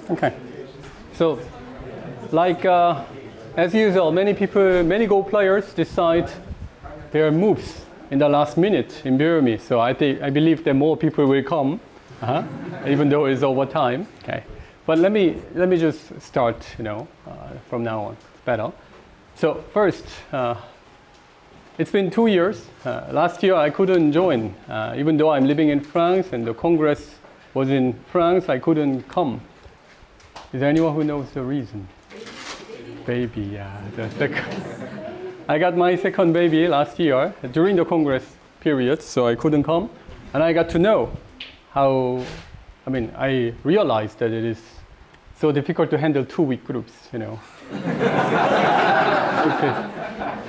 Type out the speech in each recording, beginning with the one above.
Okay. So, like as usual, many Go players decide their moves in the last minute in Burmese. So I believe that more people will come, even though it's over time. Okay. But let me just start. From now on, it's better. So first, it's been 2 years. Last year I couldn't join, even though I'm living in France and the Congress was in France. I couldn't come. Is there anyone who knows the reason? Baby, yeah. I got my second baby last year during the Congress period, so I couldn't come. And I got to know I realized that it is so difficult to handle 2-week groups, Okay.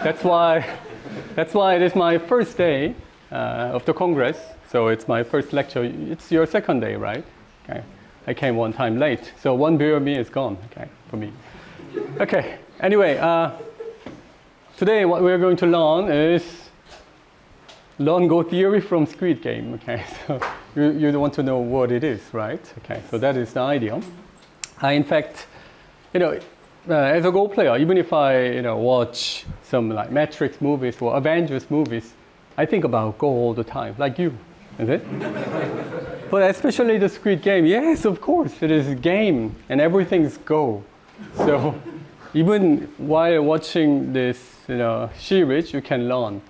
That's why it is my first day of the Congress. So it's my first lecture. It's your second day, right? Okay. I came one time late. So one beer of me is gone, okay, for me. Okay, anyway, today what we're going to learn is Go theory from Squid game, okay? So you want to know what it is, right? Okay, so that is the idea. In fact, as a Go player, even if I watch some like Matrix movies or Avengers movies, I think about Go all the time, like you, is it? But especially the Squid game, yes, of course, it is a game and everything's Go. So even while watching this series, you can learn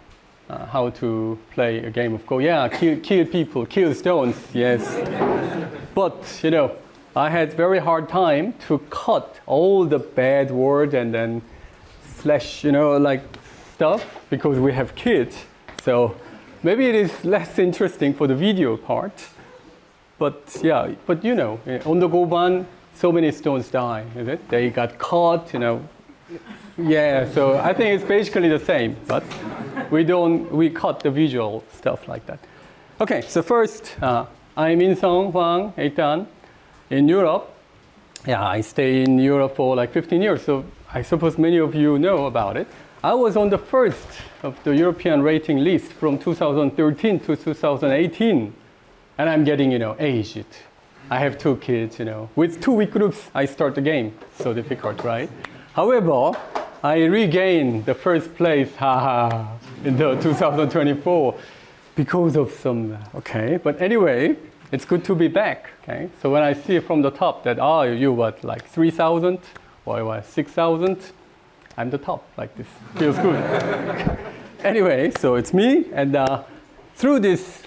how to play a game of Go. Yeah, kill people, kill stones, yes. But, I had very hard time to cut all the bad word and then slash, like stuff because we have kids. So maybe it is less interesting for the video part. But yeah, on the Goban, so many stones die, is it? They got caught, Yeah, so I think it's basically the same, but we cut the visual stuff like that. Okay, so first, I'm In-seong Hwang, 일단, in Europe. Yeah, I stay in Europe for like 15 years, so I suppose many of you know about it. I was on the first of the European rating list from 2013 to 2018, and I'm getting, aged. I have 2 kids, With 2-week groups, I start the game. So difficult, right? However, I regained the first place, in the 2024 because of some, okay. But anyway, it's good to be back, okay. So when I see from the top that, you what, like 3,000 or 6,000, I'm the top, like this. Feels good. Anyway, so it's me, and through this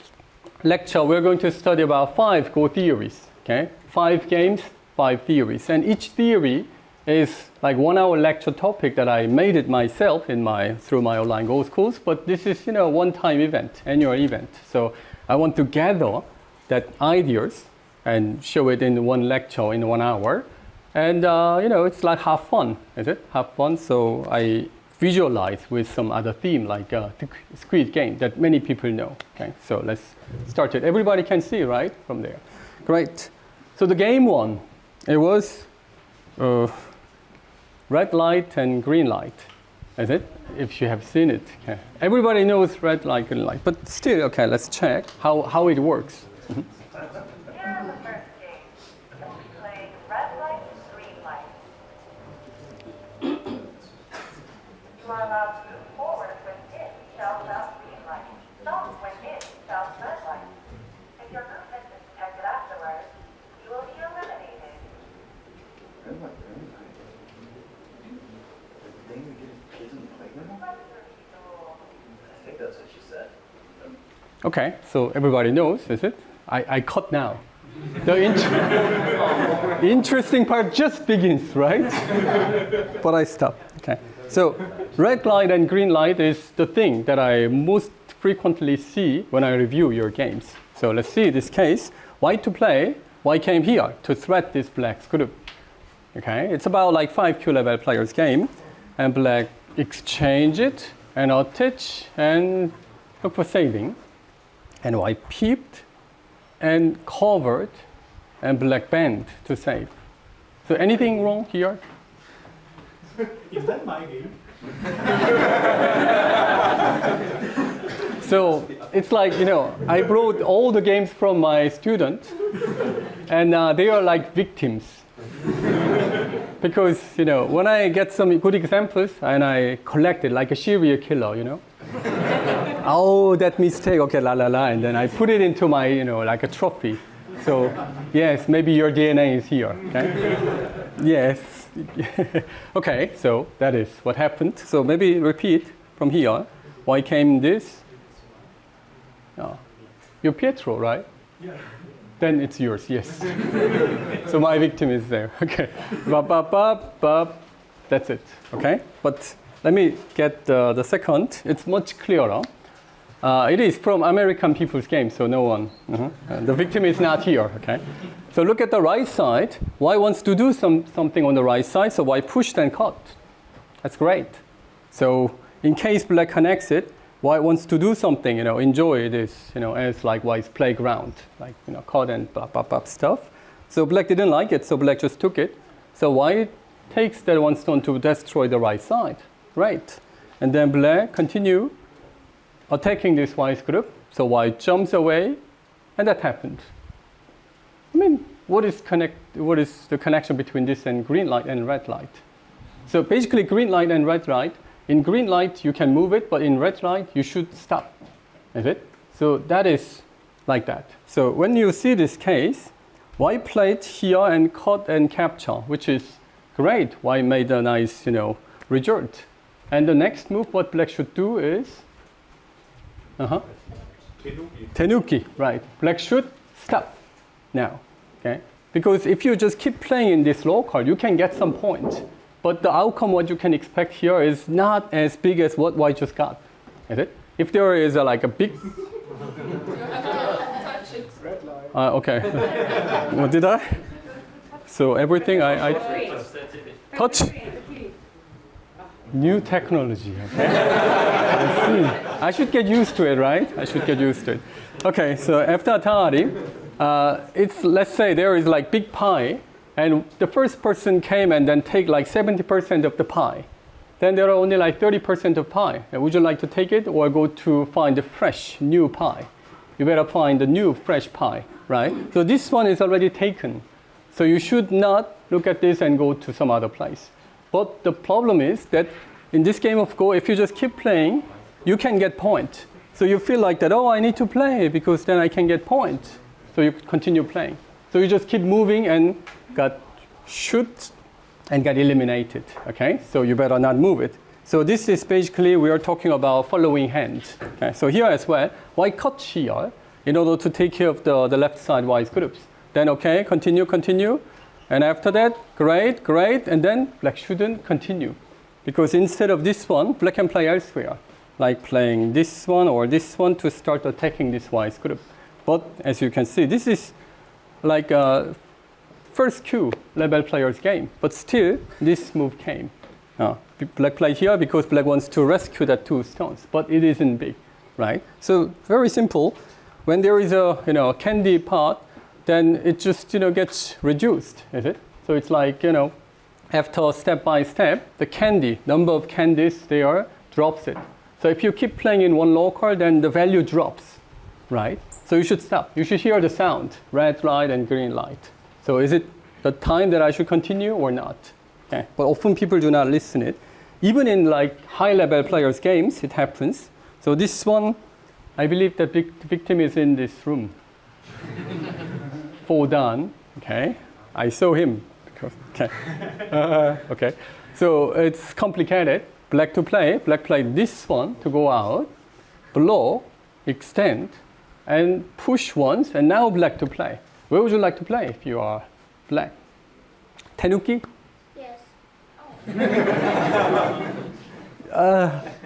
lecture, we're going to study about 5 Go theories, okay? 5 games, 5 theories. And each theory is like 1-hour lecture topic that I made it myself through my online Go schools, but this is, one-time event, annual event. So I want to gather that ideas and show it in one lecture in 1 hour. And, it's like have fun, is it? Have fun. So I visualize with some other theme like the Squid game that many people know. Okay, so let's start it. Everybody can see, right, from there. Great. So the game 1, it was red light and green light, is it? If you have seen it. Okay. Everybody knows red light, green light, but still, okay, let's check how it works. Mm-hmm. You are allowed to move forward when it shouts out green light. Stop when it shouts red light. If your movement is detected afterwards, you will be eliminated. Red light, green light. The thing we get kids in the playground? Let's repeat the rule. I think that's what she said. Okay, so everybody knows, is it? I cut now. The interesting part just begins, right? But I stop. Okay. So red light and green light is the thing that I most frequently see when I review your games. So let's see this case. White to play, white came here to threat this black's group. Okay, it's about like 5 Q level players game, and black exchange it and attach and look for saving, and white peeped and covered and black bent to save. So anything wrong here? Is that my game? So it's like, I brought all the games from my students, and they are like victims. Because, when I get some good examples and I collect it like a serial killer, oh, that mistake, okay, la la la, and then I put it into my, like a trophy. So, yes, maybe your DNA is here, okay? Yes. Okay, so that is what happened. So maybe repeat from here. Why came this? Oh, you're Pietro, right? Yeah. Then it's yours, yes. So my victim is there. Okay. Bop, bop, bop, bop. That's it. Okay? But let me get the second. It's much clearer. It is from American people's game, so no one. The victim is not here. Okay? So look at the right side. White wants to do something on the right side, so white push then cut. That's great. So in case black connects it, white wants to do something, enjoy this, as like white's playground, like, cut and blah, blah, blah stuff. So black didn't like it, so black just took it. So white takes that one stone to destroy the right side. Right. And then black continue attacking this white's group. So white jumps away, and that happened. I mean, what is the connection between this and green light and red light? So basically green light and red light, in green light you can move it, but in red light you should stop. Is it? So that is like that. So when you see this case, white played here and cut and capture, which is great. White made a nice, result. And the next move, what black should do is, tenuki, right. Black should stop now, okay? Because if you just keep playing in this low card, you can get some point. But the outcome, what you can expect here is not as big as what white just got, is it? If there is like a big... okay. What did I? So everything I touch? New technology, okay? I see. I should get used to it, right? I should get used to it. Okay, so after Atari, let's say there is like big pie, and the first person came and then take like 70% of the pie. Then there are only like 30% of pie. And would you like to take it or go to find the fresh, new pie? You better find the new, fresh pie, right? So this one is already taken. So you should not look at this and go to some other place. But the problem is that in this game of Go, if you just keep playing, you can get point. So you feel like that, oh, I need to play because then I can get point. So you continue playing. So you just keep moving and got shoot and get eliminated, okay? So you better not move it. So this is basically, we are talking about following hand. Okay? So here as well, white cut here in order to take care of the left side white groups. Then okay, continue. And after that, great, and then black shouldn't continue. Because instead of this one, black can play elsewhere. Like playing this one or this one to start attacking this white group. But as you can see, this is like a first Q level player's game. But still, this move came. Black played here because black wants to rescue that two stones. But it isn't big, right? So very simple. When there is a candy part, then it just gets reduced, is it? So it's like after step by step, the candy number of candies there drops it. So if you keep playing in one local, then the value drops, right? So you should stop. You should hear the sound, red light and green light. So is it the time that I should continue or not? Okay. But often people do not listen it. Even in like high level players games, it happens. So this one, I believe that the victim is in this room. Fall down, okay? I saw him. Okay. Okay. So it's complicated. Black to play. Black played this one to go out, blow, extend, and push once, and now black to play. Where would you like to play if you are black? Tenuki? Yes.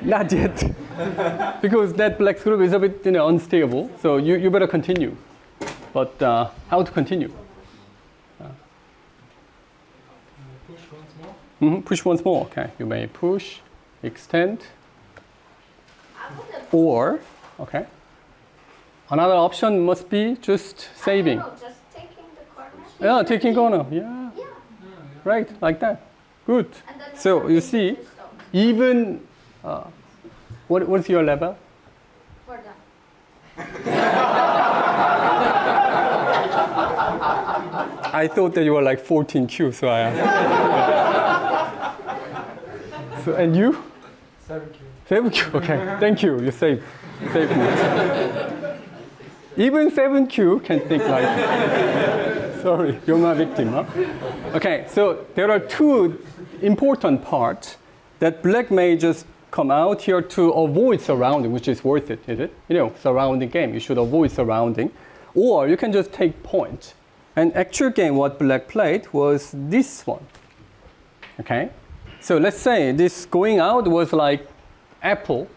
Not yet. Because that black group is a bit unstable, so you better continue. But how to continue? Push once more. Push once more. Okay, you may push, extend, or okay. Another option must be just saving. I don't know, just taking the corner. Yeah, taking corner. Yeah. Yeah. Right, like that. Good. And then So you see, even what's your level? for them. I thought that you were like 14Q, so I asked. So, and you? 7Q. 7Q, okay. Thank you. You saved me. Even 7Q can think like that. Sorry, you're my victim, huh? Okay, so there are two important parts that black may just come out here to avoid surrounding, which is worth it, is it? You know, surrounding game, you should avoid surrounding. Or you can just take point. And actual game what black played was this one. Okay? So let's say this going out was like apple,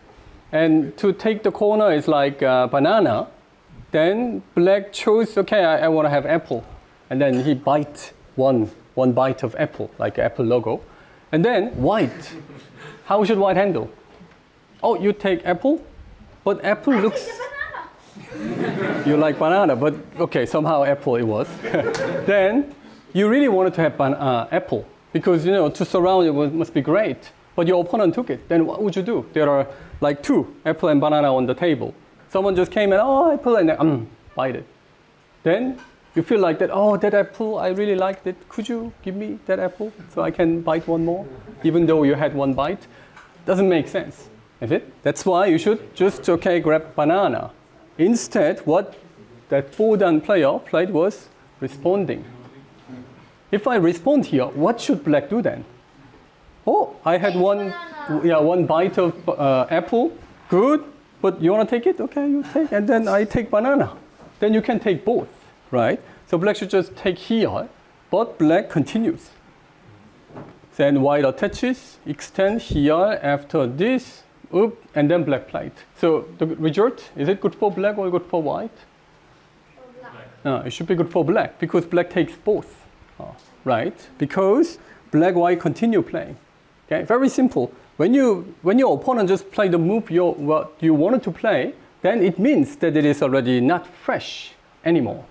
and to take the corner is like banana. Then black chose, okay, I want to have apple. And then he bite one bite of apple, like Apple logo. And then white. How should white handle? Oh, you take apple, but apple looks... You like banana, but okay, somehow apple it was. Then you really wanted to have apple because, you know, to surround it must be great. But your opponent took it. Then what would you do? There are like two, apple and banana on the table. Someone just came and, oh, apple, and bite it. Then you feel like that, oh, that apple, I really liked it. Could you give me that apple so I can bite one more? Even though you had one bite. Doesn't make sense, is it? That's why you should just, okay, grab banana. Instead, what that 4-dan player played was responding. If I respond here, what should black do then? Oh, I had one bite of apple. Good. But you want to take it? Okay, you take. And then I take banana. Then you can take both, right? So black should just take here, but black continues. Then white attaches, extend here after this, and then black played. So the result, is it good for black or good for white? For black. No, it should be good for black because black takes both, right? Because black, white continue playing. Okay, very simple. When your opponent just play the move what you wanted to play, then it means that it is already not fresh anymore.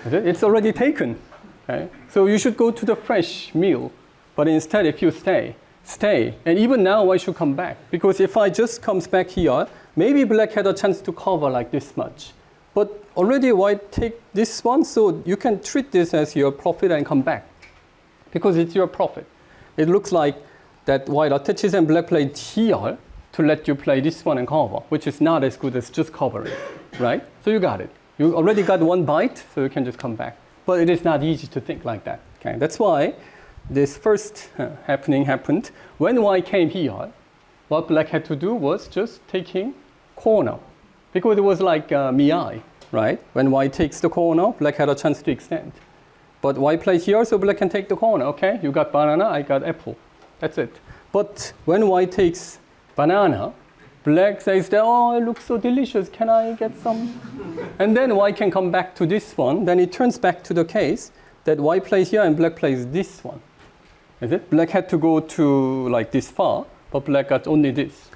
It's already taken. Okay? So you should go to the fresh meal. But instead, if you stay. And even now, I should come back. Because if I just comes back here, maybe black had a chance to cover like this much. But already white take this one, so you can treat this as your profit and come back. Because it's your profit. It looks like that white attaches and black played here to let you play this one and cover, which is not as good as just covering, right? So you got it. You already got one bite, so you can just come back. But it is not easy to think like that. Okay? That's why this first happened. When white came here, what black had to do was just taking corner. Because it was like miai, right? When white takes the corner, black had a chance to extend. But white played here, so black can take the corner. Okay, you got banana, I got apple. That's it. But when white takes banana, black says that, oh, it looks so delicious. Can I get some? And then white can come back to this one. Then it turns back to the case that white plays here and black plays this one. Is it? Black had to go to like this far, but black got only this,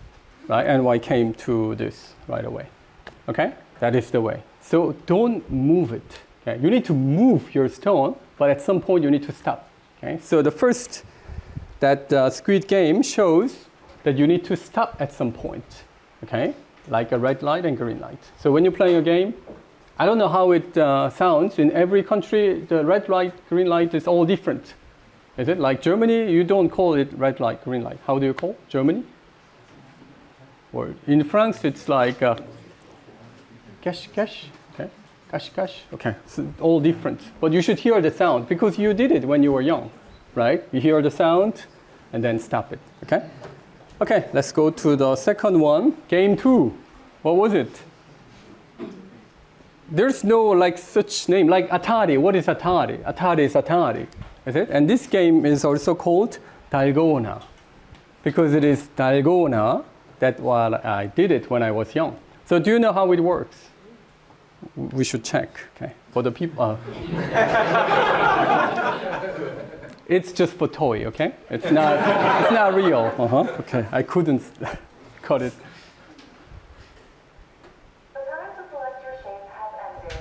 right? And white came to this right away. Okay? That is the way. So don't move it. Okay? You need to move your stone, but at some point you need to stop. Okay? So the first that Squid game shows that you need to stop at some point, okay? Like a red light and green light. So when you're playing a game, I don't know how it sounds. In every country, the red light, green light is all different. Is it? Like Germany, you don't call it red light, green light. How do you call Germany? Or in France, it's like cash, okay? Cash, okay. So all different. But you should hear the sound because you did it when you were young. Right? You hear the sound and then stop it. Okay? Okay, let's go to the second one. Game 2. What was it? There's no like such name. Like Atari. What is Atari? Atari is Atari. Is it? And this game is also called Dalgona. Because it is Dalgona that I did it when I was young. So do you know how it works? We should check. Okay. For the people. It's just for toy, okay? It's not real. Okay, I couldn't cut it. The time to select your shape has ended.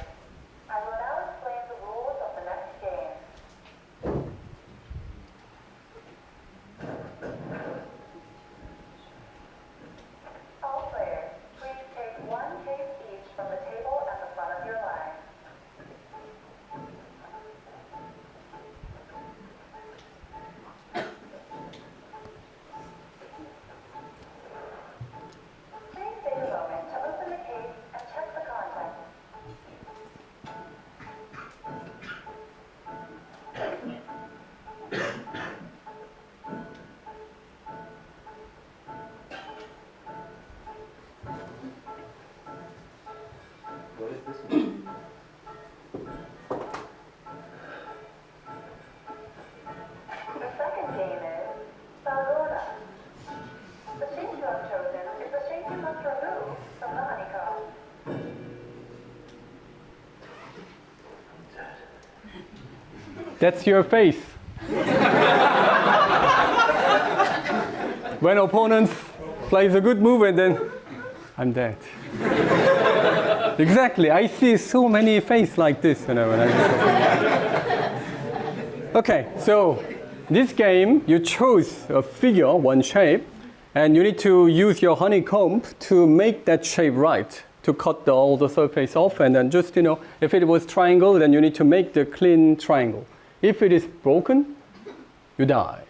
I will now explain the rules of the next game. All players, please take one shape each from the table at the front of your line. That's your face. When opponents plays a good move and then I'm dead. Exactly. I see so many faces like this, when Okay, so this game you chose a figure, one shape, and you need to use your honeycomb to make that shape right, to cut all the surface off, and then just, if it was triangle, then you need to make the clean triangle. If it is broken, you die.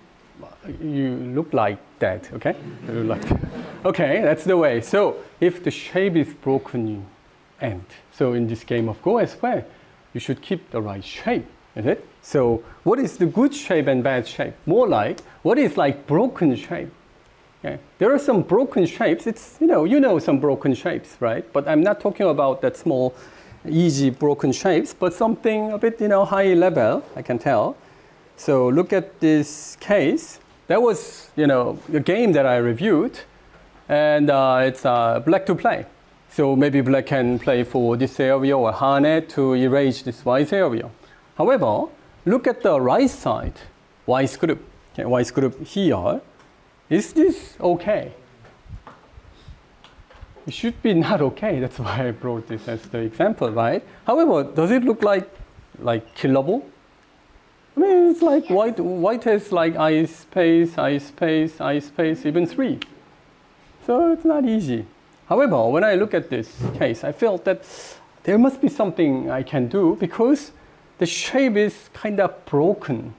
You look like that, okay? You look like that. Okay, that's the way. So if the shape is broken, you end. So in this game of Go as well, you should keep the right shape, is it? So what is the good shape and bad shape? More like, what is like broken shape? Okay. There are some broken shapes. It's, you know some broken shapes, right? But I'm not talking about that small, easy broken shapes, but something a bit, high level, I can tell. So look at this case. That was, a game that I reviewed, and it's black to play. So maybe black can play for this area or hane to erase this white area. However, look at the right side, white group. Okay, white group here. Is this okay? It should be not okay. That's why I brought this as the example, right? However, does it look like killable? I mean, it's like white has like I space, even 3. So it's not easy. However, when I look at this case, I felt that there must be something I can do because the shape is kind of broken.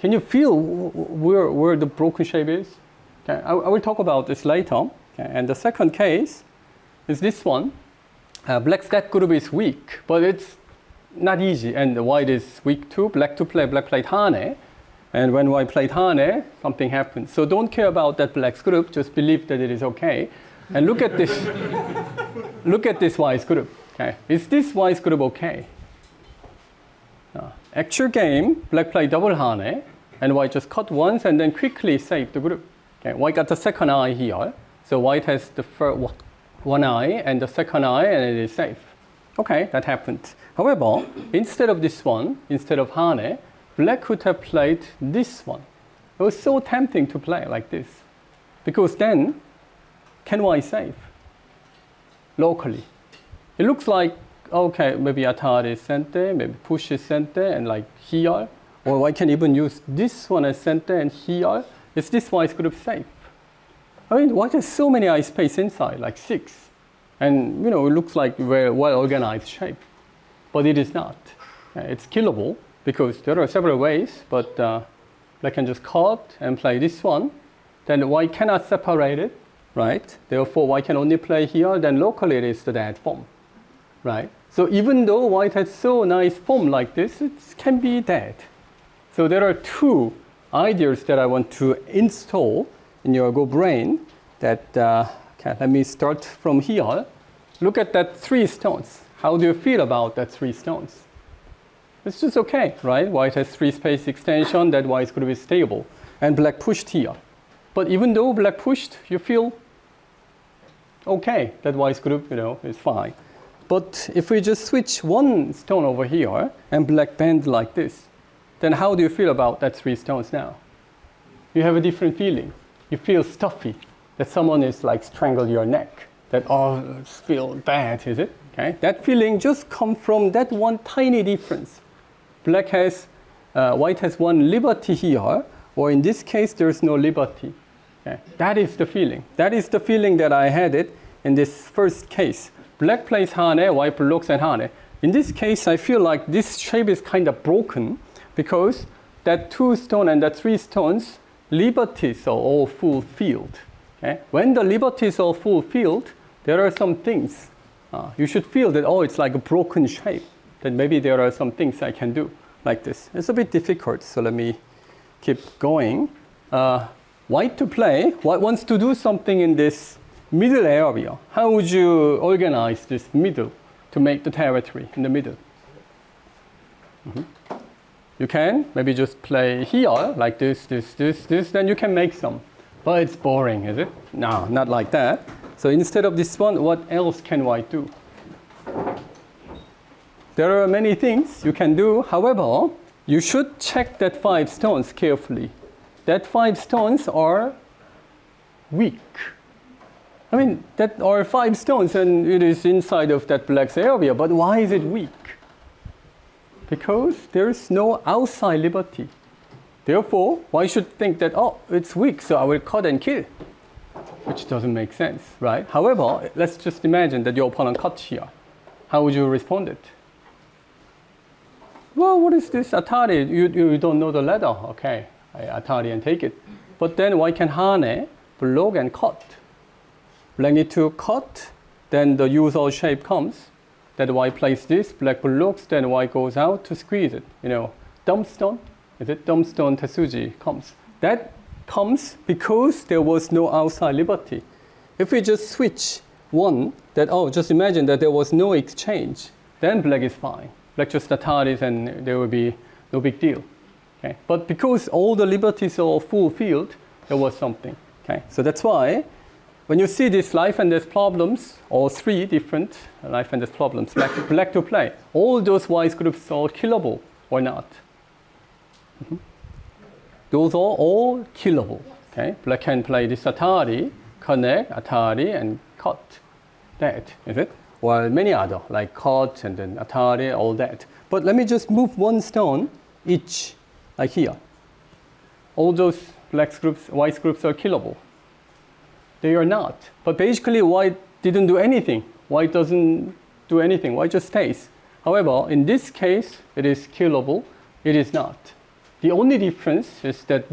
Can you feel where the broken shape is? Okay, I will talk about this later. Okay, and the second case is this one. Black's that group is weak, but it's not easy, and the white is weak too. Black to play, black played hane, and when white played hane, something happened. So don't care about that black's group, just believe that it is okay. And look at this, look at this white's group. Okay, is this white's group okay? Actual game, black played double hane, and white just cut once and then quickly saved the group. Okay, white got the second eye here, so white has the first one eye and the second eye, and it is safe. Okay, that happened. However, instead of this one, instead of hane, black could have played this one. It was so tempting to play like this, because then, can white save locally? It looks like, okay, maybe attack is center, maybe push is center, and like here, or I can even use this one as center and here. Is this white group safe? I mean, white has so many eye space inside, like 6. And, it looks like a very well-organized shape. But it is not. It's killable because there are several ways, but black can just cut and play this one. Then white cannot separate it, right? Therefore, white can only play here, then locally it is the dead form, right? So even though white has so nice form like this, it can be dead. So there are 2 ideas that I want to install in your Go brain that, okay, let me start from here. Look at that 3 stones. How do you feel about that 3 stones? It's just okay, right? White has 3 space extension, that white's group is stable. And black pushed here. But even though black pushed, you feel okay, that white's group, is fine. But if we just switch one stone over here and black bend like this, then how do you feel about that 3 stones now? You have a different feeling. You feel stuffy, that someone is like strangle your neck. That, it feel bad, is it? Okay, that feeling just comes from that one tiny difference. White has one liberty here, or in this case, there's no liberty. Okay? That is the feeling. That is the feeling that I had it in this first case. Black plays hane, white blocks and hane. In this case, I feel like this shape is kind of broken because that 2 stone and that 3 stones, liberties are all fulfilled. Okay? When the liberties are fulfilled, there are some things. You should feel that, it's like a broken shape. That maybe there are some things I can do like this. It's a bit difficult, so let me keep going. White to play, white wants to do something in this middle area. How would you organize this middle to make the territory in the middle? You can maybe just play here, like this, then you can make some. But it's boring, is it? No, not like that. So instead of this one, what else can white do? There are many things you can do. However, you should check that 5 stones carefully. That 5 stones are weak. I mean, that are 5 stones and it is inside of that black's area, but why is it weak? Because there is no outside liberty. Therefore, why should think that, oh, it's weak, so I will cut and kill? Which doesn't make sense, right? However, let's just imagine that your opponent cuts here. How would you respond it? Well, what is this? Atari, you don't know the letter. Okay, I Atari and take it. But then why can Hane block and cut? Black need to cut, then the usual shape comes. That white plays this, black blocks, then white goes out to squeeze it. You know, dumbstone, is it? Dumbstone Tetsuji comes. That comes because there was no outside liberty. If we just switch one, that, oh, just imagine that there was no exchange, then black is fine. Black just Ataris and there will be no big deal. Okay? But because all the liberties are fulfilled, there was something. Okay? So that's why when you see these life and death problems, or 3 different life and death problems, black to play, all those wise groups are killable or not. Mm-hmm. Those are all killable. Okay? Black can play this Atari, connect, Atari, and cut. That, is it? Well, many other, like cut and then Atari, all that. But let me just move 1 stone each, like here. All those black groups, white groups are killable. They are not. But basically, white didn't do anything. White doesn't do anything. White just stays. However, in this case, it is killable. It is not. The only difference is that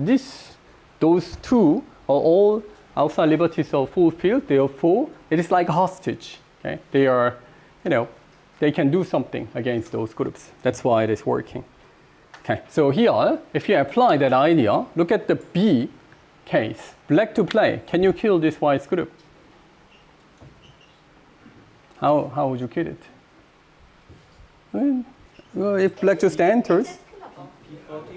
those 2 are all outside liberties are fulfilled. Therefore, it is like a hostage. Okay? They are, they can do something against those groups. That's why it is working. Okay. So here, if you apply that idea, look at the B case. Black to play. Can you kill this white group? How would you kill it? Well, if black just enters,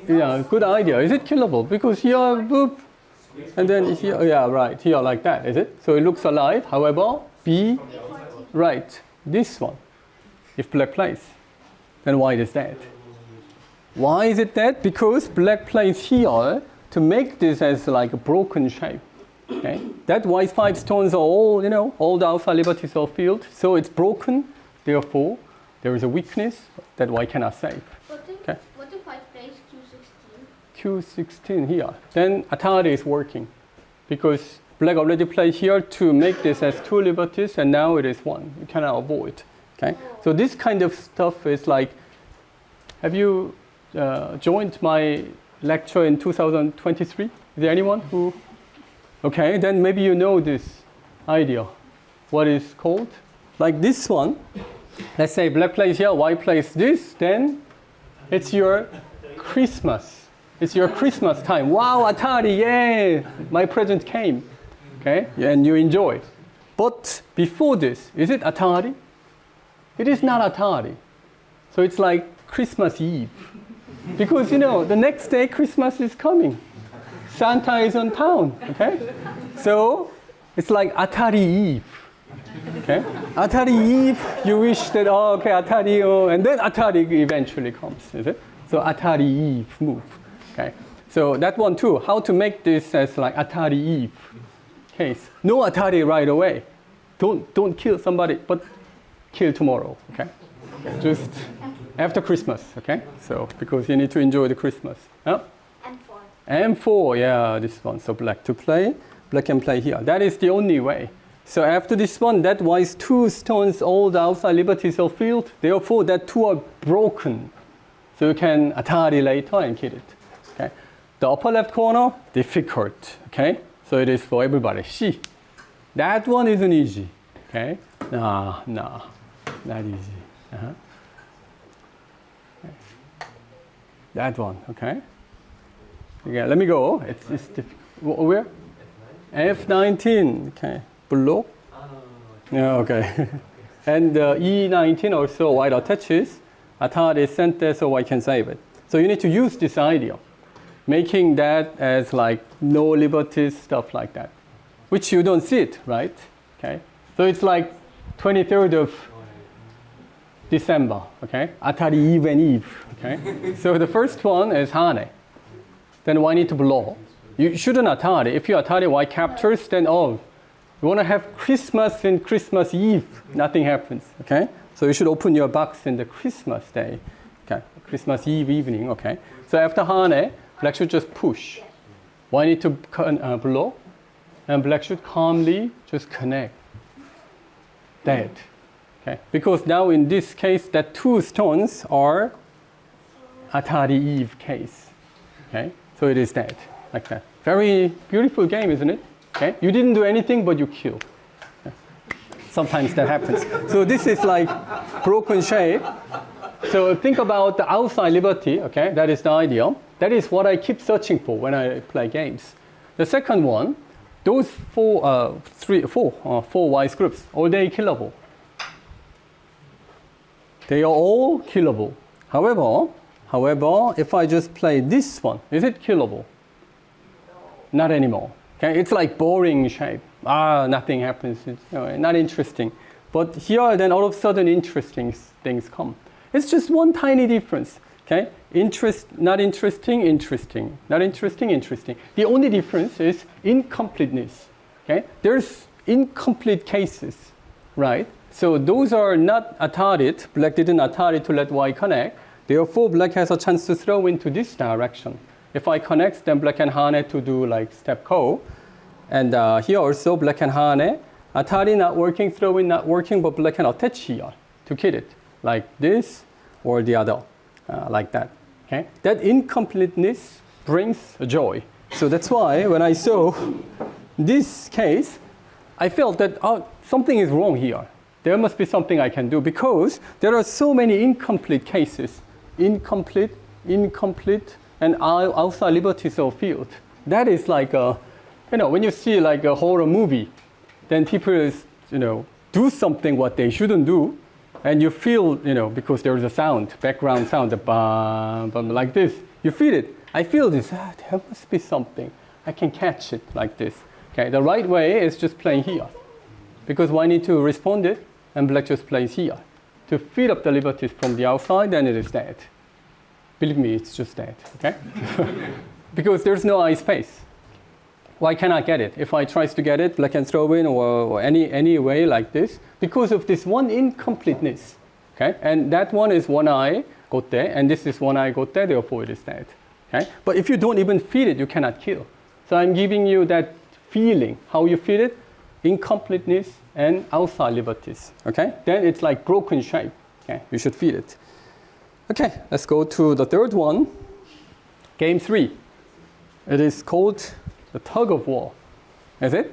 yeah, good idea. Is it killable? Because here, boop, and then here, yeah, right, here like that, is it? So it looks alive. However, B, right, this one, if black plays, then white is dead. Why is it dead? Because black plays here to make this as like a broken shape. Okay? That white 5 stones are all, all the outside liberties are filled, so it's broken. Therefore, there is a weakness that white cannot save. What if I place Q16? Q16 here. Then Atari is working because black already played here to make this as 2 liberties, and now it is 1. You cannot avoid. Okay? So this kind of stuff is like, have you joined my lecture in 2023? Is there anyone who? Okay, then maybe you know this idea. What is called? Like this one. Let's say black plays here, white plays this, then it's your Christmas. It's your Christmas time. Wow, Atari, yay! My present came. Okay, and you enjoy. But before this, is it Atari? It is not Atari. So it's like Christmas Eve. Because, the next day Christmas is coming. Santa is on town, okay? So it's like Atari Eve, okay? Atari Eve, you wish that, okay, Atari, and then Atari eventually comes, is it? So Atari Eve move, okay? So that one too, how to make this as like Atari Eve case. No Atari right away. Don't kill somebody, but kill tomorrow, okay? Just after Christmas, okay? So, because you need to enjoy the Christmas. Huh? M4, yeah, this one. So black to play. Black can play here. That is the only way. So after this one, that was 2 stones, all the outside liberties are filled. Therefore, that 2 are broken. So you can Atari later and kill it. Okay? The upper left corner, difficult. Okay? So it is for everybody. C. That one isn't easy. Okay? Nah, not easy. Uh-huh. Okay. That one, okay? Okay, let me go. It's difficult. Where? F19. Okay. Below? Yeah, okay. And E19 also white attaches. Atari is sent there so I can save it. So you need to use this idea. Making that as like no liberties, stuff like that. Which you don't see it, right? Okay. So it's like 23rd of December, okay? Atari Eve and Eve, okay? So the first one is Hane. Then why need to blow? You shouldn't Atari. If you Atari Y captures, then you want to have Christmas and Christmas Eve, nothing happens, okay? So you should open your box in the Christmas day, okay? Christmas Eve evening, okay? So after Hane, black should just push. Why need to blow? And black should calmly just connect. Dead. Okay? Because now in this case, that 2 stones are Atari Eve case. Okay? So it is dead, like that. Very beautiful game, isn't it? Okay? You didn't do anything, but you kill. Okay? Sometimes that happens. So this is like broken shape. So think about the outside liberty, okay? That is the idea. That is what I keep searching for when I play games. The second one, those 4 wise groups, are they killable? They are all killable. However, if I just play this one, is it killable? Not anymore. Okay, it's like boring shape. Nothing happens. It's not interesting. But here, then all of a sudden, interesting things come. It's just one tiny difference. Okay, not interesting, interesting. Not interesting, interesting. The only difference is incompleteness. Okay, there's incomplete cases, right? So those are not Atari'd. Black didn't Atari to let white connect. Therefore, black has a chance to throw into this direction. If I connect, then black and Hane to do like step ko. And here also, black and Hane. Atari not working, throw-in not working, but black can attach here to kill it. Like this or the other, like that. Okay? That incompleteness brings joy. So that's why when I saw this case, I felt that something is wrong here. There must be something I can do because there are so many incomplete cases. Incomplete, and outside liberties of field. That is like when you see like a horror movie, then people do something what they shouldn't do, and you feel because there is a sound, background sound, bam, bam, like this. You feel it. I feel this. There must be something. I can catch it like this. Okay, the right way is just playing here, because why need to respond it, and black just plays here. To feed up the liberties from the outside, then it is dead. Believe me, it's just dead, okay? Because there's no eye space. Why can't I get it? If I try to get it, black can throw in or any way like this, because of this one incompleteness, okay? And that one is one eye gote, and this is one eye gote, therefore it is dead, okay? But if you don't even feed it, you cannot kill. So I'm giving you that feeling, how you feed it, incompleteness and outside liberties, okay? Then it's like broken shape, okay? You should feed it. Okay, let's go to the third one, game 3. It is called the Tug of War. Is it?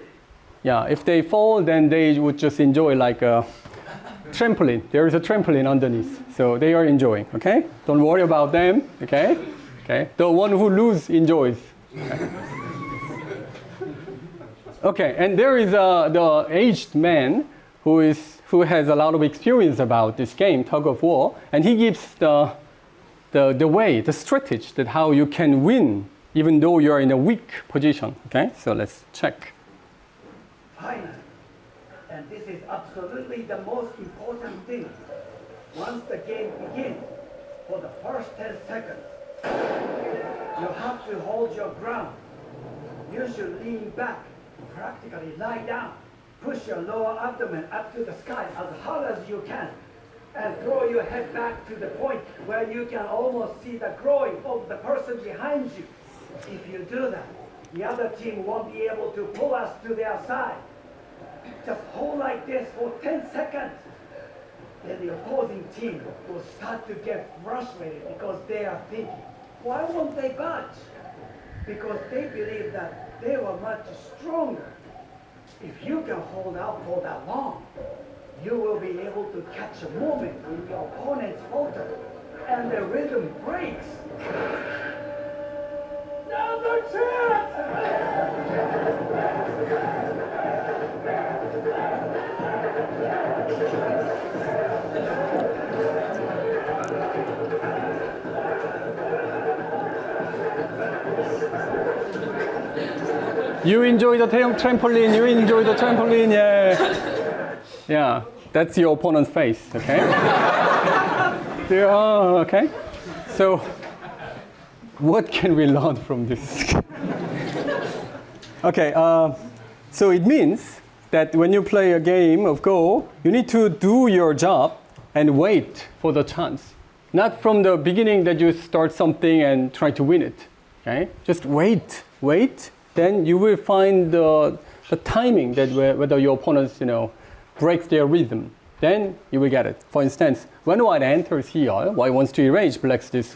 Yeah, if they fall, then they would just enjoy like a trampoline. There is a trampoline underneath, so they are enjoying, okay? Don't worry about them, okay? Okay, the one who loses enjoys. Okay, okay, and there is the aged man who has a lot of experience about this game, Tug of War, and he gives the way, the strategy that how you can win even though you're in a weak position. Okay, so let's check. Finally, and this is absolutely the most important thing. Once the game begins, for the first 10 seconds, you have to hold your ground. You should lean back, practically lie down. Push your lower abdomen up to the sky as hard as you can, and throw your head back to the point where you can almost see the groin of the person behind you. If you do that, the other team won't be able to pull us to their side. Just hold like this for 10 seconds. Then the opposing team will start to get frustrated because they are thinking, why won't they budge? Because they believe that they were much stronger. If you can hold out for that long, you will be able to catch a moment when your opponents falter and the rhythm breaks. Another chance! You enjoy the trampoline, you enjoy the trampoline, yeah. Yeah, that's your opponent's face, okay? Okay. So, what can we learn from this? Okay, so it means that when you play a game of Go, you need to do your job and wait for the chance. Not from the beginning that you start something and try to win it. Okay? Just wait, then you will find the timing that whether your opponents, breaks their rhythm. Then you will get it. For instance, when white enters here, white wants to erase black's this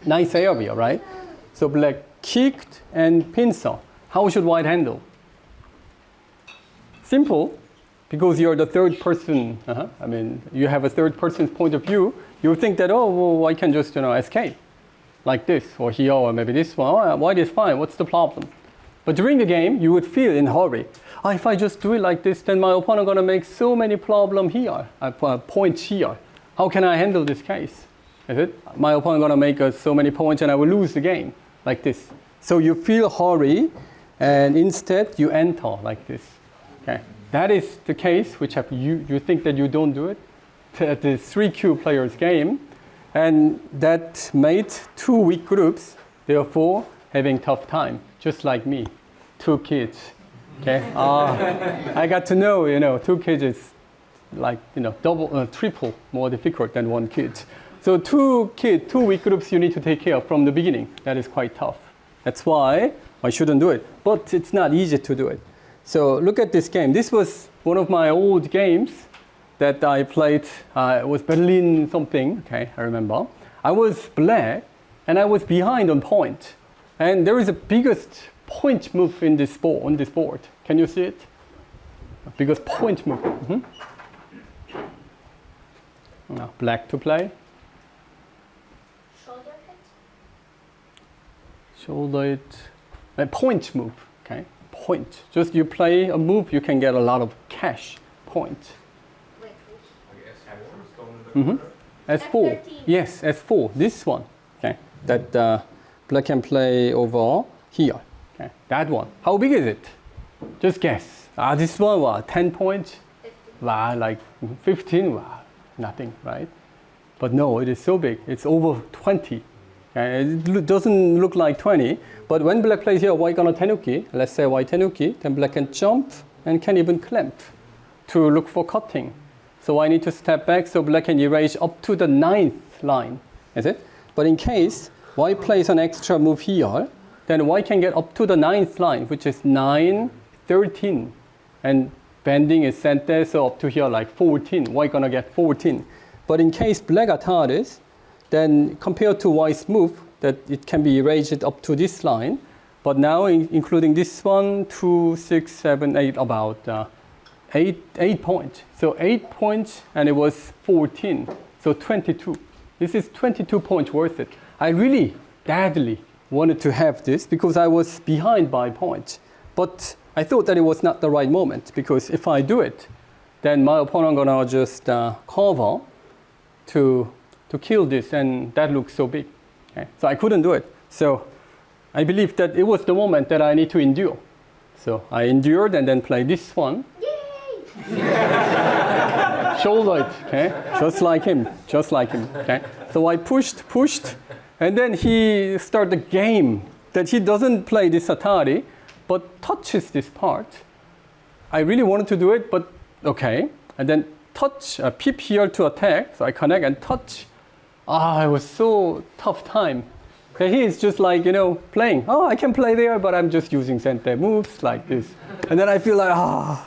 nice area, right? So black kicked and pincer. How should white handle? Simple, because you're the third person. You have a third person's point of view. You think that, I can just escape like this or here or maybe this one. Oh, white is fine. What's the problem? But during the game, you would feel in a hurry. If I just do it like this, then my opponent gonna make so many problems here, points here. How can I handle this case? Is it? My opponent gonna make so many points and I will lose the game like this. So you feel hurry, and instead you enter like this. Okay, that is the case which you think that you don't do it at the 3Q players game, and that made 2 weak groups, therefore having tough time, just like me, 2 kids. Okay, I got to know, 2 kids is like double, triple more difficult than 1 kid. So 2 weak groups you need to take care of from the beginning. That is quite tough. That's why I shouldn't do it. But it's not easy to do it. So look at this game. This was one of my old games that I played. It was Berlin something. Okay, I remember. I was black and I was behind on point. And there is the biggest point move in this board, on this board. Can you see it? Biggest point move. Now black to play. Shoulder hit. Shoulder it. A point move. Okay, point. Just you play a move, you can get a lot of cash point. Wait, S4. F13. Yes, S4. This one. Okay, that black can play over here. Okay, that one. How big is it? Just guess. This one, wow, 10 points. 15. Wow, like 15. Wow, nothing, right? But no, it is so big. It's over 20. It doesn't look like 20, but when black plays here, white gonna tenuki, let's say white tenuki, then black can jump and can even clamp to look for cutting. So I need to step back so black can erase up to the 9th line, is it? But in case white plays an extra move here, then white can get up to the 9th line, which is 9, 13. And bending is sent there, so up to here like 14. White gonna get 14. But in case black attacks, then compared to white's move, that it can be erased up to this line. But now, including this one, 2, 6, 7, 8, about 8 points. So 8 points, and it was 14. So 22. This is 22 points worth it. I really badly wanted to have this because I was behind by points. But I thought that it was not the right moment, because if I do it, then my opponent gonna just cover to kill this, and that looks so big. Okay? So I couldn't do it. So I believe that it was the moment that I need to endure. So I endured and then played this one. Yay! Shoulder it, okay? Just like him, okay? So I pushed, and then he started a game that he doesn't play this Atari, but touches this part. I really wanted to do it, but okay. And then touch, peep here to attack, so I connect and touch. It was so tough time. Okay, he is just like, playing. I can play there, but I'm just using center moves like this. And then I feel like,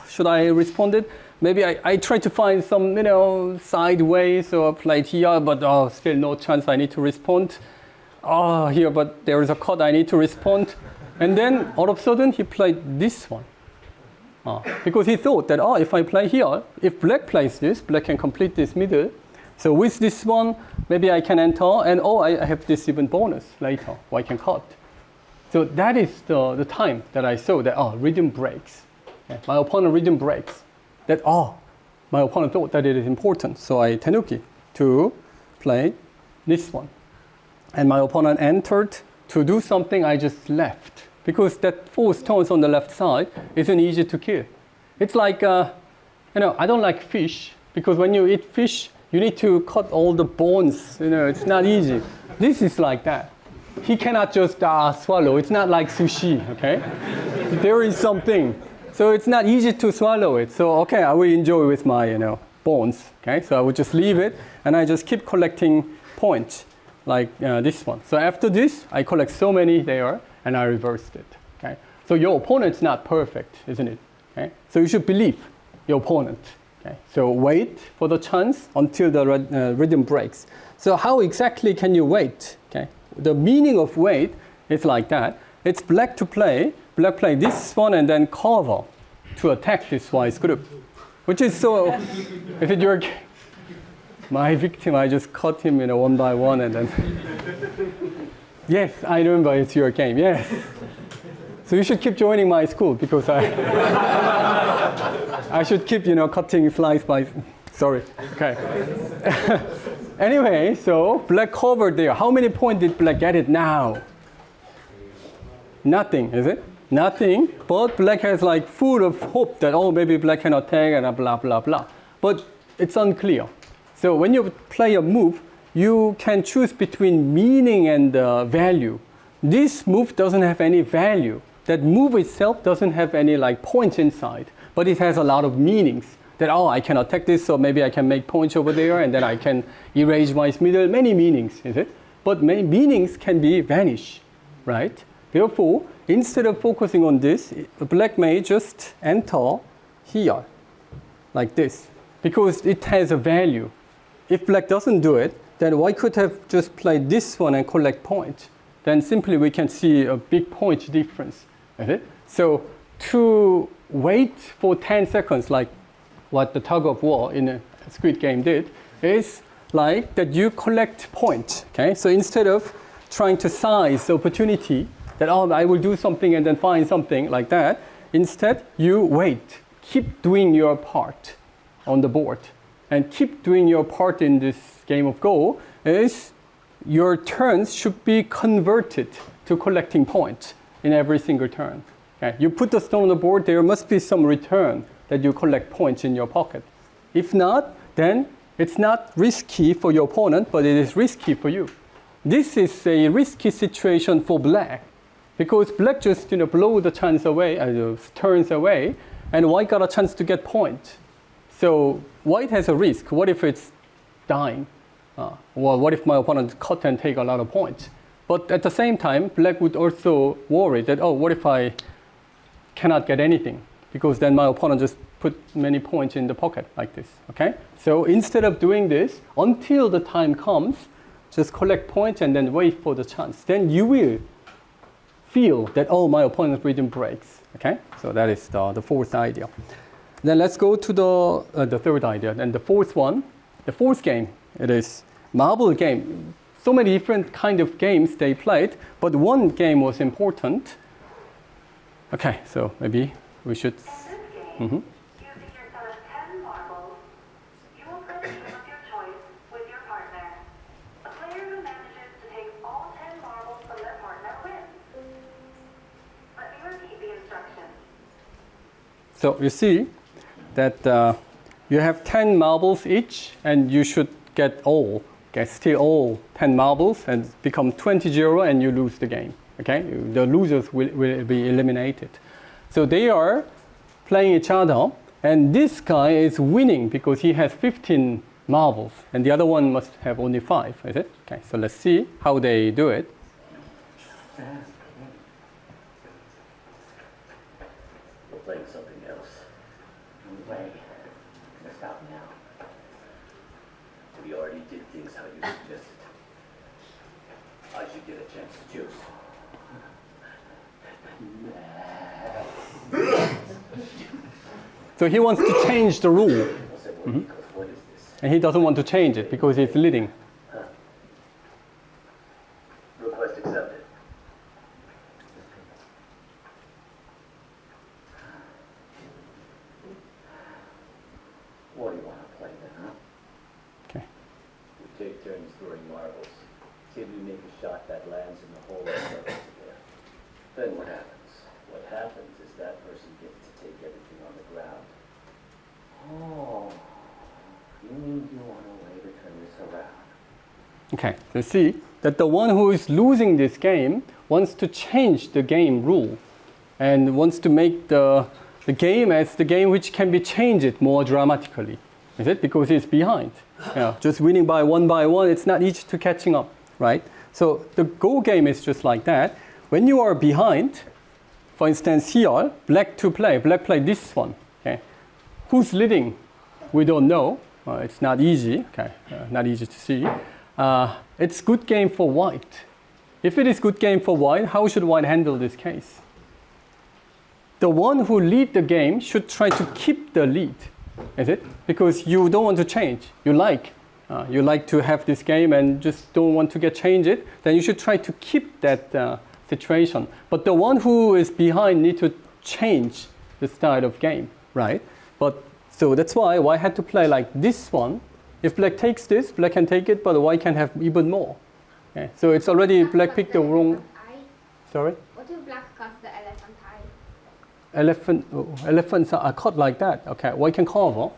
should I respond it? Maybe I try to find some, sideways, so I played here, but still no chance I need to respond. Here, but there is a cut I need to respond. And then all of a sudden he played this one. Because he thought that, if I play here, if black plays this, black can complete this middle. So with this one, maybe I can enter, and I have this even bonus later, white can cut. So that is the time that I saw that, rhythm breaks. Okay. My opponent rhythm breaks. That, my opponent thought that it is important. So I tenuki to play this one. And my opponent entered to do something, I just left. Because that 4 stones on the left side isn't easy to kill. It's like, I don't like fish, because when you eat fish, You need to cut all the bones. It's not easy. This is like that. He cannot just swallow. It's not like sushi, okay? There is something. So it's not easy to swallow it. So, okay, I will enjoy with my, bones, okay? So I will just leave it, and I just keep collecting points, like this one. So after this, I collect so many there, and I reversed it, okay? So your opponent's not perfect, isn't it? Okay? So you should believe your opponent. Okay? So wait for the chance until the rhythm breaks. So how exactly can you wait? Okay? The meaning of wait is like that. It's black to play. Black play this one and then cover to attack this white group. Which is so, is it your, my victim, I just cut him one by one and then. Yes, I remember it's your game, yes. So you should keep joining my school because I should keep, cutting slice by, sorry, okay. Anyway, so black covered there. How many points did black get it now? Nothing, is it? Nothing, but black has like full of hope that, maybe black can attack and blah, blah, blah. But it's unclear. So when you play a move, you can choose between meaning and value. This move doesn't have any value. That move itself doesn't have any like points inside, but it has a lot of meanings. That, I can attack this, so maybe I can make points over there, and then I can erase white's middle. Many meanings, is it? But many meanings can be vanish, right? Therefore, instead of focusing on this, black may just enter here, like this, because it has a value. If black doesn't do it, then white could have just played this one and collect points. Then simply we can see a big point difference. Okay? So to wait for 10 seconds, like what the Tug of War in a Squid game did, is like that you collect points. Okay? So instead of trying to size the opportunity that, I will do something and then find something like that, instead you wait. Keep doing your part on the board. And keep doing your part in this game of Go is your turns should be converted to collecting points in every single turn. Okay? You put the stone on the board, there must be some return that you collect points in your pocket. If not, then it's not risky for your opponent, but it is risky for you. This is a risky situation for black, because black just blow the chance away, turns away, and white got a chance to get points. So white has a risk. What if it's dying? Well, what if my opponent cut and take a lot of points? But at the same time, black would also worry that, what if I cannot get anything? Because then my opponent just put many points in the pocket like this, okay? So instead of doing this, until the time comes, just collect points and then wait for the chance. Then you will feel that, my opponent's rhythm breaks, okay? So that is the fourth idea. Then let's go to the third idea. And the fourth one, the fourth game, it is marble game. So many different kind of games they played, but one game was important. Okay, so maybe we should. In this game, using your set of 10 marbles, you will play a game of your choice with your partner. The player who manages to take all 10 marbles from their partner wins. Let me repeat the instructions. So you see that you have 10 marbles each, and you should steal all 10 marbles and become 20-0, and you lose the game. Okay, the losers will be eliminated. So they are playing each other, and this guy is winning because he has 15 marbles, and the other one must have only 5. Is it? Okay, so let's see how they do it. We're playing something else. No way. I'm gonna stop now. We already did things how you suggested. I should get a chance to choose. So he wants to change the rule, I said, well, because what is this? and he doesn't want to change it because he's leading. Request accepted. What do you want to play then, huh? Okay. We take turns throwing marbles. See if we make a shot that lands in the hole that circles there. Then what happens? What happens is that person gets to take everything on the ground. Oh, you mean you want to lay the Okay, so see that the one who is losing this game wants to change the game rule and wants to make the game as the game which can be changed more dramatically. Is it? Because he's behind. Yeah, just winning by one, it's not easy to catching up, right? So the Go game is just like that. When you are behind, for instance here, black play this one. Okay, who's leading? We don't know. It's not easy. Okay, not easy to see. It's good game for white. If it is good game for white, how should white handle this case? The one who lead the game should try to keep the lead. Is it? Because you don't want to change. You like to have this game and just don't want to get changed. Then you should try to keep that situation. But the one who is behind need to change the style of game, right? But so that's why white had to play like this one. If black takes this, black can take it, but white can have even more. Okay? So it's already black picked the wrong. Sorry. What if black cut the elephant eye? Elephants are cut like that. Okay, white can cover.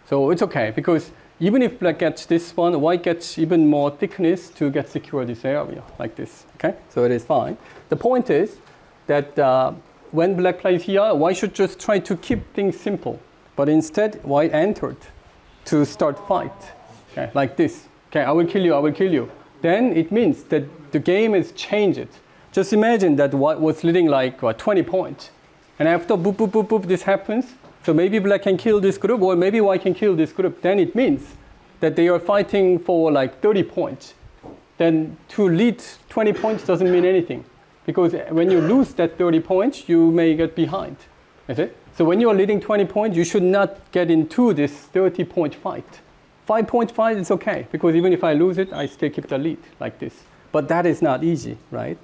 So it's okay because even if black gets this one, white gets even more thickness to get secure this area like this. Okay, so it is fine. The point is that when black plays here, white should just try to keep things simple. But instead, white entered to start fight. Okay, like this. Okay, I will kill you. Then it means that the game is changed. Just imagine that white was leading like 20 points. And after boop, boop, boop, boop, this happens. So maybe black can kill this group, or maybe white can kill this group. Then it means that they are fighting for like 30 points. Then to lead 20 points doesn't mean anything. Because when you lose that 30 points, you may get behind. Is it? So when you are leading 20 points, you should not get into this 30-point fight. 5-point fight is okay, because even if I lose it, I still keep the lead like this. But that is not easy, right?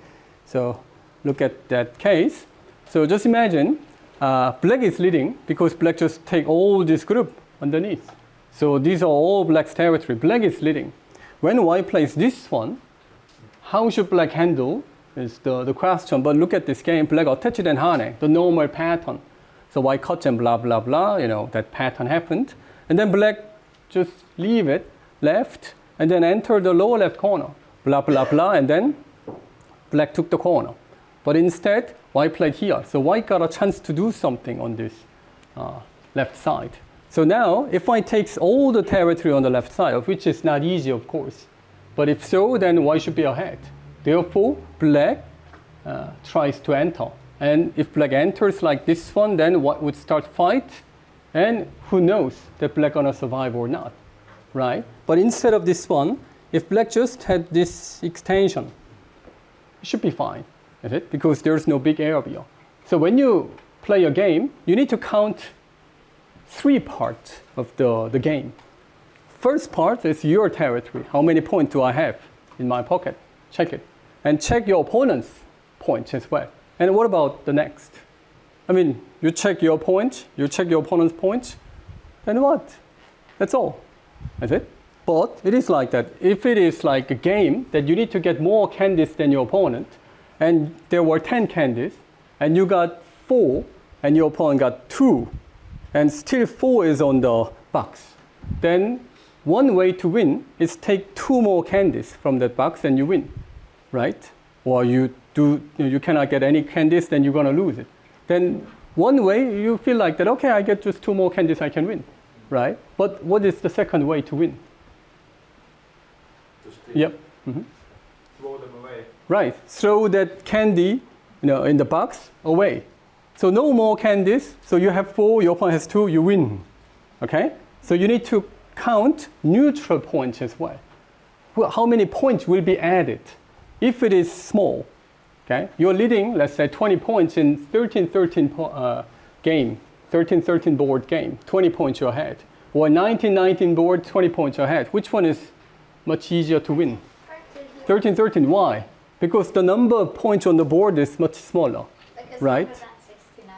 So look at that case. So just imagine black is leading because black just take all this group underneath. So these are all black's territory. Black is leading. When white plays this one, how should black handle is the question. But look at this game. Black attached and hane, the normal pattern. So white cuts and blah, blah, blah. You know, that pattern happened. And then black just leave it left and then enter the lower left corner. Blah, blah, blah. And then black took the corner. But instead, white played here. So white got a chance to do something on this left side. So now, if white takes all the territory on the left side, which is not easy, of course. But if so, then white should be ahead. Therefore, black tries to enter. And if black enters like this one, then white would start fight. And who knows that black gonna survive or not, right? But instead of this one, if black just had this extension, it should be fine. Is it? Because there's no big area. So when you play a game, you need to count 3 parts of the game. First part is your territory. How many points do I have in my pocket? Check it. And check your opponent's points as well. And what about the next? I mean, you check your points, you check your opponent's points, then what? That's all. Is it? But it is like that. If it is like a game that you need to get more candies than your opponent, and there were 10 candies, and you got 4, and your opponent got 2, and still 4 is on the box, then one way to win is take 2 more candies from that box and you win, right? Or you cannot get any candies, then you're gonna lose it. Then one way you feel like that, okay, I get just 2 more candies, I can win, right? But what is the second way to win? Yep. Mm-hmm. Throw them away. Right, throw that candy, in the box away. So no more candies. So you have 4, your opponent has 2, you win. Okay? So you need to count neutral points as well. How many points will be added if it is small? Okay? You're leading, let's say, 20 points in 13-13 game, 13-13 board game. 20 points you're ahead. Or 19-19 board, 20 points you're ahead. Which one is much easier to win? 13-13. Why? Because the number of points on the board is much smaller, Because right? 169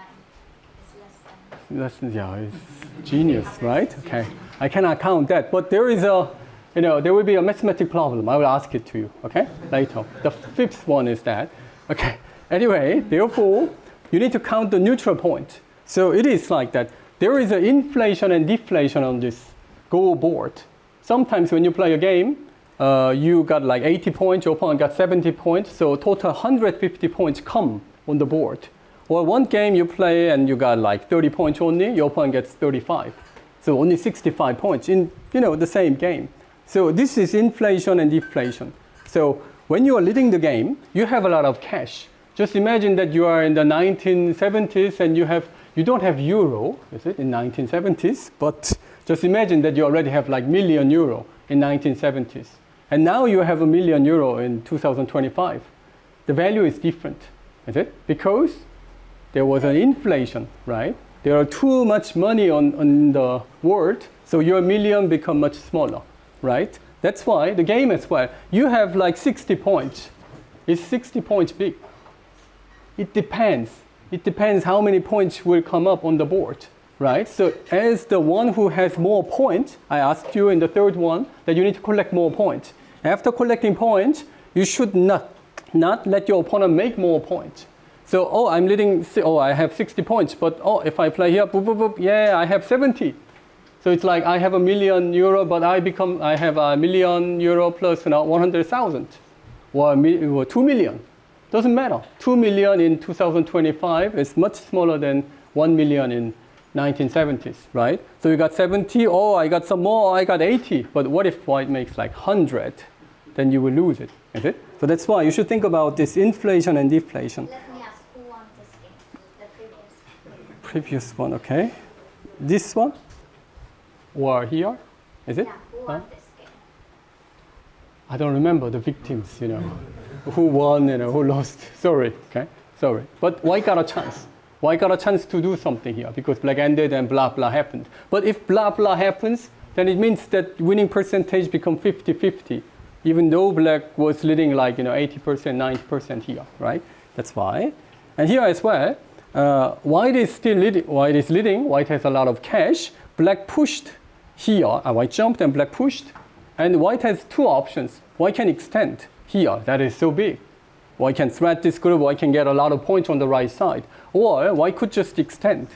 is less than. It's genius, right? Okay, I cannot count that, but there is there will be a mathematical problem. I will ask it to you, okay, later. The 5th one is that. Okay. Anyway, therefore, you need to count the neutral point. So it is like that. There is an inflation and deflation on this Go board. Sometimes when you play a game, you got like 80 points, your opponent got 70 points, so total 150 points come on the board. Or one game you play and you got like 30 points only, your opponent gets 35. So only 65 points in the same game. So this is inflation and deflation. So when you are leading the game, you have a lot of cash. Just imagine that you are in the 1970s and you don't have euro, is it, in 1970s, but just imagine that you already have like million euro in 1970s. And now you have €1 million in 2025. The value is different, is it? Because there was an inflation, right? There are too much money on the world, so your million become much smaller, right? That's why the game as well. You have like 60 points. Is 60 points big? It depends. It depends how many points will come up on the board, right? So as the one who has more points, I asked you in the third one that you need to collect more points. After collecting points, you should not let your opponent make more points. So, I'm leading, I have 60 points, but if I play here, boop, boop, boop, yeah, I have 70. So it's like I have €1 million, but I have €1 million plus 100,000 or 2 million. Doesn't matter. 2 million in 2025 is much smaller than 1 million in 1970s, right? So you got 70, I got some more, I got 80. But what if white makes like 100? Then you will lose it, is it? So that's why you should think about this inflation and deflation. Let me ask who won this game? The Previous one, okay. This one? Or here? Is it? Yeah, who won this game? I don't remember the victims, who won, who lost. Sorry, okay? Sorry. But white got a chance. White got a chance to do something here because black ended and blah, blah happened. But if blah, blah happens, then it means that winning percentage become 50-50, even though black was leading like, 80%, 90% here, right? That's why. And here as well, white is still leading. White is leading. White has a lot of cash. Black pushed here. White jumped and black pushed. And white has two options. White can extend here. That is so big. White can threat this group. White can get a lot of points on the right side. Or white could just extend,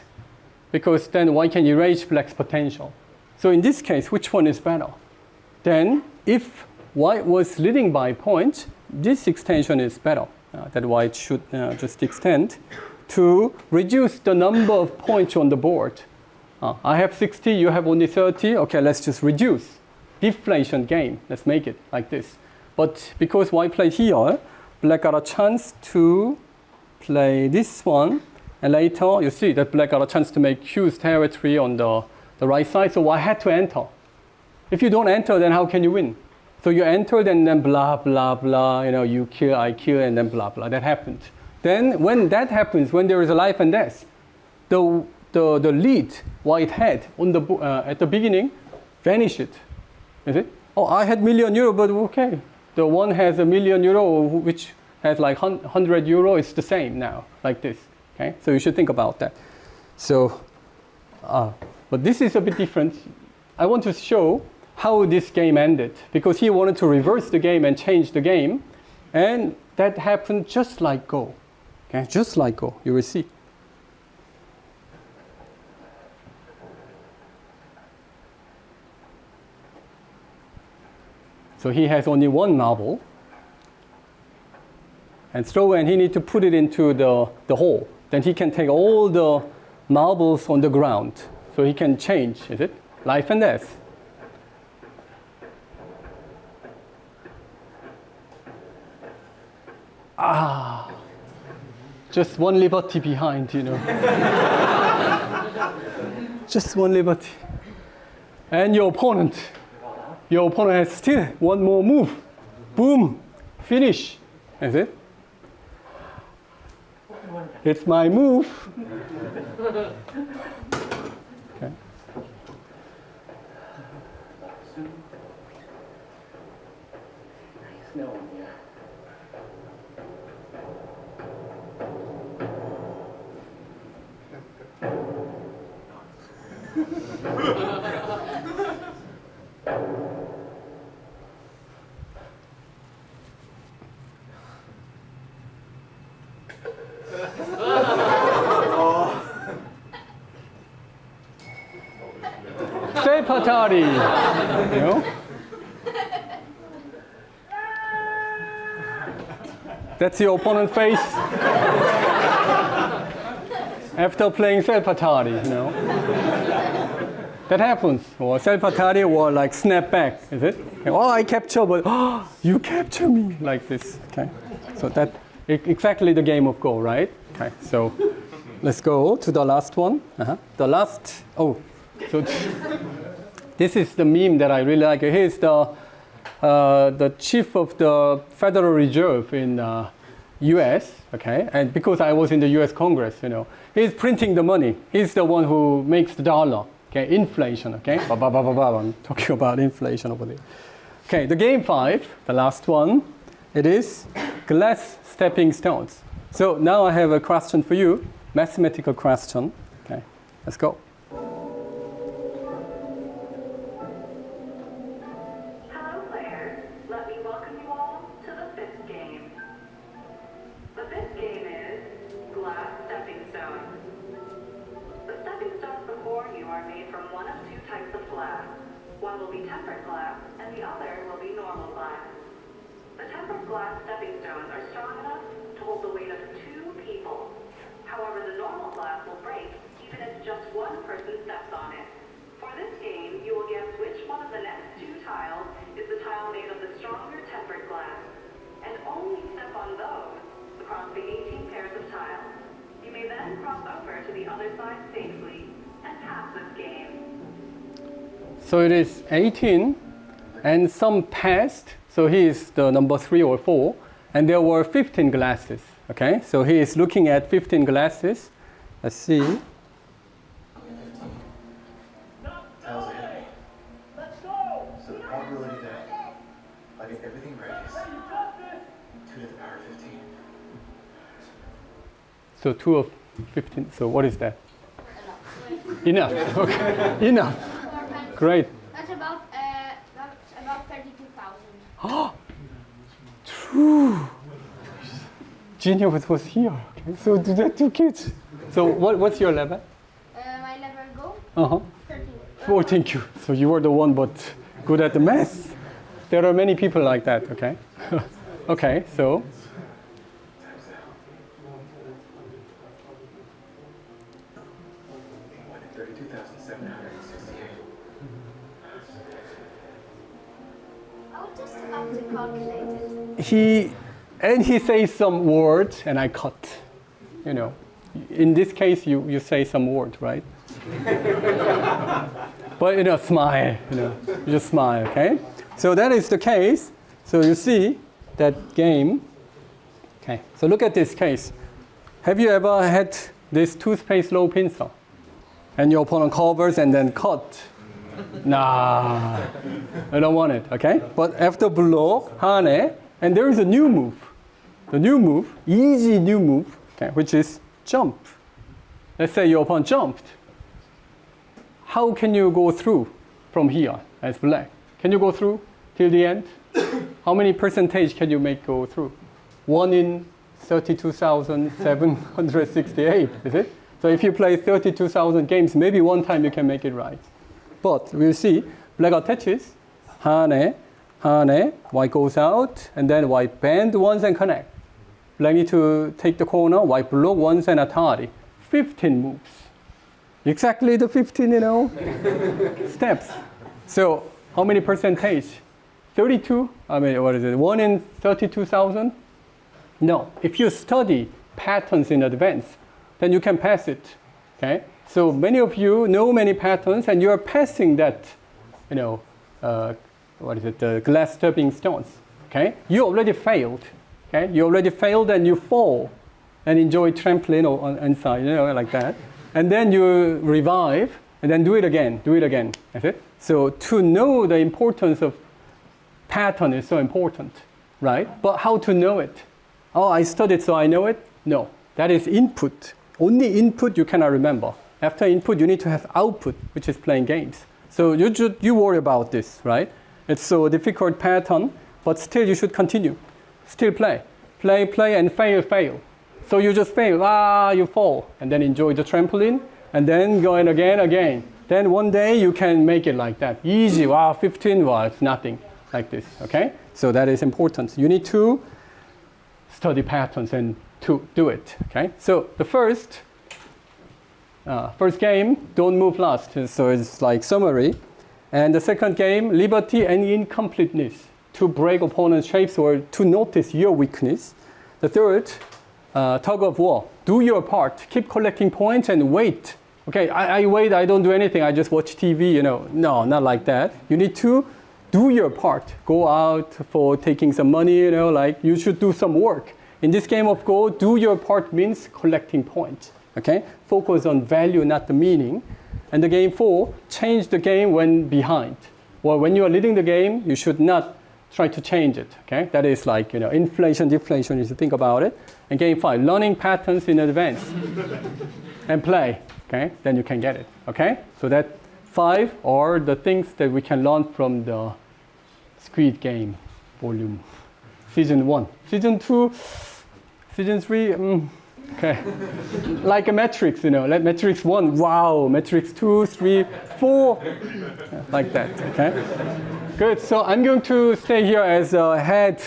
because then white can erase black's potential. So in this case, which one is better? Then if white was leading by points, this extension is better. That white should just extend to reduce the number of points on the board. I have 60, you have only 30. Okay, let's just reduce. Deflation game. Let's make it like this. But because white played here, black got a chance to play this one. And later, you see that black got a chance to make huge territory on the right side. So white had to enter. If you don't enter, then how can you win? So you entered and then blah, blah, blah. You kill, I kill, and then blah, blah. That happened. Then when that happens, when there is a life and death, the lead white had on the at the beginning vanished. Is it? I had €1 million, but okay. The one has €1 million, which has like €100. It's the same now, like this. Okay, so you should think about that. So, but this is a bit different. I want to show how this game ended, because he wanted to reverse the game and change the game, and that happened just like Go. Okay, just like Go. You will see. So he has only one marble. And he needs to put it into the hole. Then he can take all the marbles on the ground. So he can change, is it? Life and death. Just one liberty behind, Just one liberty. And your opponent has still one more move. Boom, finish. Is it? It's my move. Okay. No. Say patari. That's your opponent's face. After playing Selpatari, you know. That happens. Or Selpatari or like snap back, is it? Oh, I capture, but oh, you capture me, like this. Okay. So that exactly the game of Go, right? Okay. So let's go to the last one. The last. Oh, so this is the meme that I really like. Here's the chief of the Federal Reserve in U.S. Okay, and because I was in the U.S. Congress, you know, he's printing the money. He's the one who makes the dollar. Okay, inflation. Okay, I'm talking about inflation over there. Okay, the game 5, the last one, it is glass stepping stones. So now I have a question for you, mathematical question. Okay, let's go. Hello, players. Let me welcome you all to the 5th game. The 5th game is glass stepping stones. The stepping stones before you are made from one of 2 types of glass. One will be tempered glass, and the other will be normal glass. The tempered glass stepping stones are strong enough to hold the weight of 2 people. However, the normal glass will break even if just one person steps on it. For this game, you will guess which one of the next 2 tiles is the tile made of the stronger tempered glass, and only step on those across the 18 pairs of tiles. You may then cross over to the other side safely and pass this game. So it is 18, and some passed. So he is the number 3 or 4, and there were 15 glasses. Okay, so he is looking at 15 glasses. Let's see. Tiles ahead of me. So the probability that I get everything right is 2 to the power of 15. So 2 of 15. So what is that? Enough. Okay. Enough. Great. That's about 32,000. True. Genia was here. Okay. So do that 2 kids. So what's your level? My level go? 13. 14 Q. So you were the one but good at the math. There are many people like that, okay? Okay, so. Times out. 32,768. I was just about to calculate it. He says some words and I cut. You know, in this case you say some word, right? But you know, smile, you know, you just smile, okay? So that is the case. So you see that game. Okay, so look at this case. Have you ever had this toothpaste low pencil? And your opponent covers and then cut. Nah, I don't want it, okay? But after block, hane, and there is a new move. The new move, easy new move, okay, which is jump. Let's say your opponent jumped. How can you go through from here as black? Can you go through till the end? How many percentage can you make go through? 1 in 32,768, is it? So if you play 32,000 games, maybe one time you can make it right. But we'll see, black attaches, hane, white goes out, and then white bend once and connect. Black need to take the corner, white block once and atari. 15 moves. Exactly the 15, you know, steps. So how many percentage? 32? I mean, what is it? 1 in 32,000? No. If you study patterns in advance, then you can pass it. Okay? So many of you know many patterns, and you are passing that, you know, the glass stepping stones. Okay? You already failed. Okay? You already failed, and you fall, and enjoy trampoline or inside, you know, like that. And then you revive, and then do it again. That's it. So to know the importance of pattern is so important, right? But how to know it? Oh, I studied so I know it? No, that is input. Only input you cannot remember. After input, you need to have output, which is playing games. So you worry about this, right? It's so difficult pattern, but still you should continue. Still play, and fail. So you just fail, you fall, and then enjoy the trampoline, and then go in again. Then one day you can make it like that. Easy, 15, it's nothing like this, okay? So that is important. You need to study patterns and to do it. Okay, so the first game, don't move last. So it's like summary, and the second game, liberty and incompleteness, to break opponent's shapes or to notice your weakness. The third, tug of war, do your part, keep collecting points and wait. Okay, I wait, I don't do anything, I just watch TV, you know. No, not like that. You need to do your part. Go out for taking some money, you know, like you should do some work. In this game of Go, do your part means collecting points. Okay, focus on value, not the meaning. And the game 4, change the game when behind. Well, when you are leading the game, you should not try to change it. Okay, that is like, you know, inflation, deflation, if you think about it. And game 5, learning patterns in advance and play. Okay, then you can get it. Okay, so that 5 are the things that we can learn from the Squid Game volume, season 1. Season 2, season 3, okay. Like a matrix, you know, like matrix 1, wow, matrix 2, 3, 4, like that, okay? Good, so I'm going to stay here as a head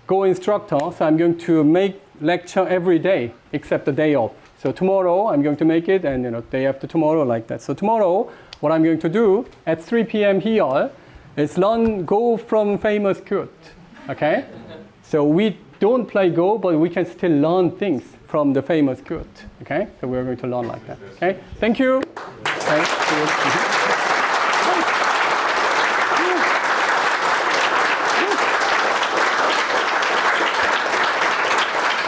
Go instructor, so I'm going to make lecture every day except the day off. So tomorrow I'm going to make it, and you know, day after tomorrow, like that. So tomorrow, what I'm going to do at 3 p.m. here is learn Go from famous Squid, okay? So we don't play Go, but we can still learn things from the famous Squid, okay? So we're going to learn like that, okay? Thank you. Thank you.